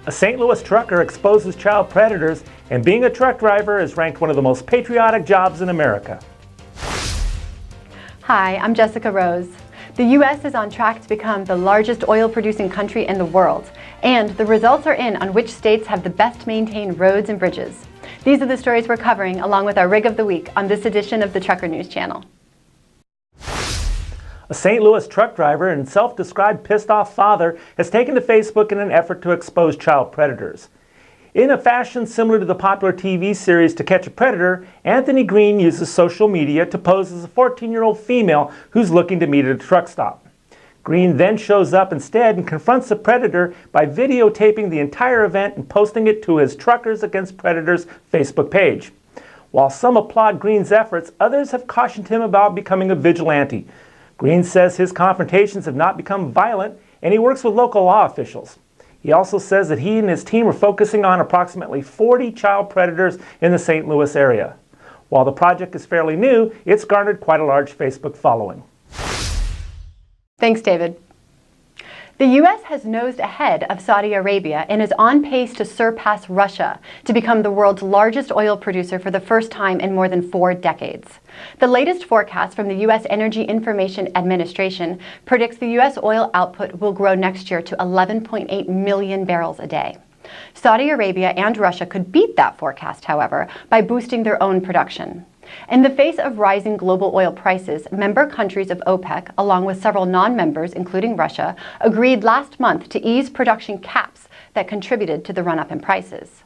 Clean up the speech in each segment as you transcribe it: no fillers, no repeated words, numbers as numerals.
A St. Louis trucker exposes child predators, and being a truck driver is ranked one of the most patriotic jobs in America. Hi, I'm Jessica Rose. The U.S. is on track to become the largest oil-producing country in the world, and the results are in on which states have the best maintained roads and bridges. These are the stories we're covering along with our Rig of the Week on this edition of the Trucker News Channel. A St. Louis truck driver and self-described pissed-off father has taken to Facebook in an effort to expose child predators. In a fashion similar to the popular TV series To Catch a Predator, Anthony Green uses social media to pose as a 14-year-old female who's looking to meet at a truck stop. Green then shows up instead and confronts the predator by videotaping the entire event and posting it to his Truckers Against Predators Facebook page. While some applaud Green's efforts, others have cautioned him about becoming a vigilante. Green says his confrontations have not become violent, and he works with local law officials. He also says that he and his team are focusing on approximately 40 child predators in the St. Louis area. While the project is fairly new, it's garnered quite a large Facebook following. Thanks, David. The U.S. has nosed ahead of Saudi Arabia and is on pace to surpass Russia to become the world's largest oil producer for the first time in more than 4 decades. The latest forecast from the U.S. Energy Information Administration predicts the U.S. oil output will grow next year to 11.8 million barrels a day. Saudi Arabia and Russia could beat that forecast, however, by boosting their own production. In the face of rising global oil prices, member countries of OPEC, along with several non-members, including Russia, agreed last month to ease production caps that contributed to the run-up in prices.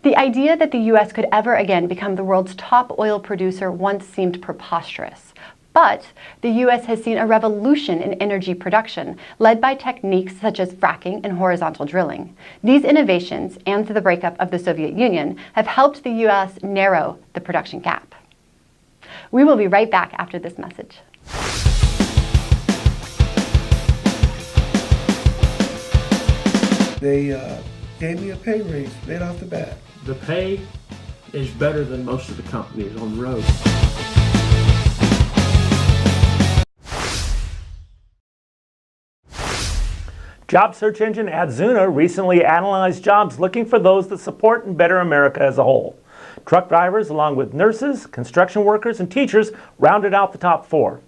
The idea that the U.S. could ever again become the world's top oil producer once seemed preposterous. But the U.S. has seen a revolution in energy production, led by techniques such as fracking and horizontal drilling. These innovations, and the breakup of the Soviet Union, have helped the U.S. narrow the production gap. We will be right back after this message. They gave me a pay raise right off the bat. The pay is better than most of the companies on the road. Job search engine Adzuna recently analyzed jobs looking for those that support and better America as a whole. Truck drivers, along with nurses, construction workers, and teachers, rounded out the top 4.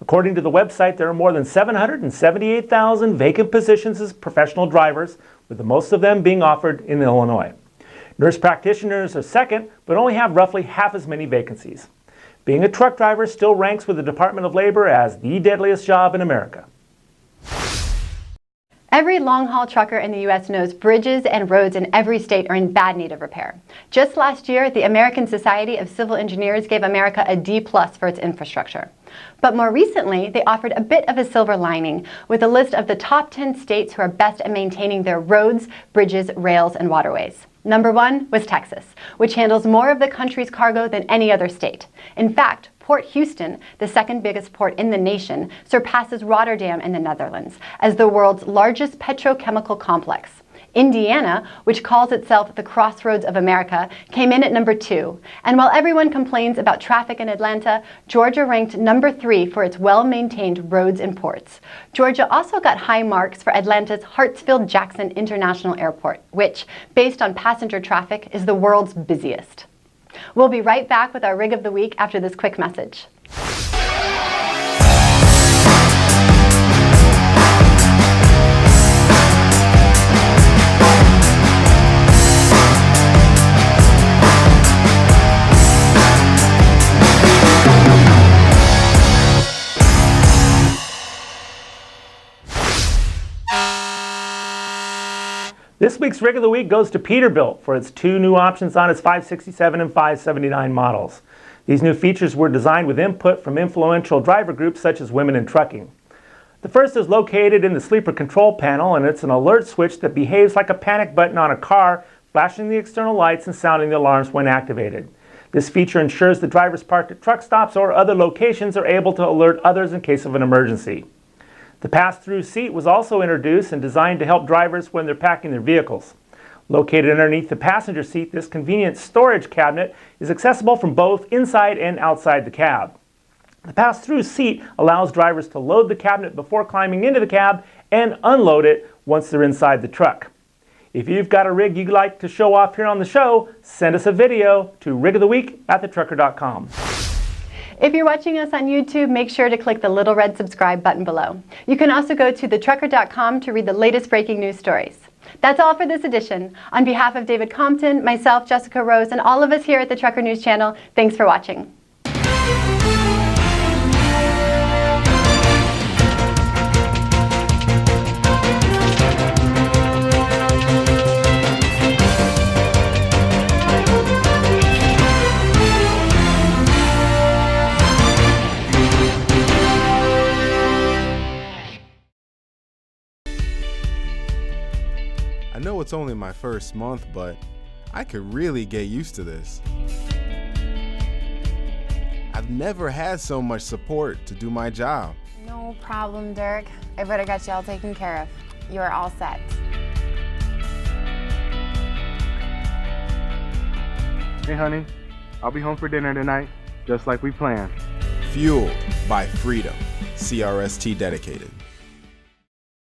According to the website, there are more than 778,000 vacant positions as professional drivers, with the most of them being offered in Illinois. Nurse practitioners are second, but only have roughly half as many vacancies. Being a truck driver still ranks with the Department of Labor as the deadliest job in America. Every long-haul trucker in the U.S. knows bridges and roads in every state are in bad need of repair. Just last year, the American Society of Civil Engineers gave America a D+ for its infrastructure. But more recently, they offered a bit of a silver lining with a list of the top 10 states who are best at maintaining their roads, bridges, rails, and waterways. Number 1 was Texas, which handles more of the country's cargo than any other state. In fact, Port Houston, the second biggest port in the nation, surpasses Rotterdam in the Netherlands as the world's largest petrochemical complex. Indiana, which calls itself the Crossroads of America, came in at number 2. And while everyone complains about traffic in Atlanta, Georgia ranked number 3 for its well-maintained roads and ports. Georgia also got high marks for Atlanta's Hartsfield-Jackson International Airport, which, based on passenger traffic, is the world's busiest. We'll be right back with our Rig of the Week after this quick message. This week's Rig of the Week goes to Peterbilt for its 2 new options on its 567 and 579 models. These new features were designed with input from influential driver groups such as Women in Trucking. The first is located in the sleeper control panel, and it's an alert switch that behaves like a panic button on a car, flashing the external lights and sounding the alarms when activated. This feature ensures the drivers parked at truck stops or other locations are able to alert others in case of an emergency. The pass-through seat was also introduced and designed to help drivers when they're packing their vehicles. Located underneath the passenger seat, this convenient storage cabinet is accessible from both inside and outside the cab. The pass-through seat allows drivers to load the cabinet before climbing into the cab and unload it once they're inside the truck. If you've got a rig you'd like to show off here on the show, send us a video to rigoftheweek@thetrucker.com. If you're watching us on YouTube, make sure to click the little red subscribe button below. You can also go to thetrucker.com to read the latest breaking news stories. That's all for this edition. On behalf of David Compton, myself, Jessica Rose, and all of us here at the Trucker News Channel, thanks for watching. I know it's only my first month, but I could really get used to this. I've never had so much support to do my job. No problem, Dirk. I better got you all taken care of. You are all set. Hey, honey, I'll be home for dinner tonight, just like we planned. Fueled by freedom. CRST dedicated.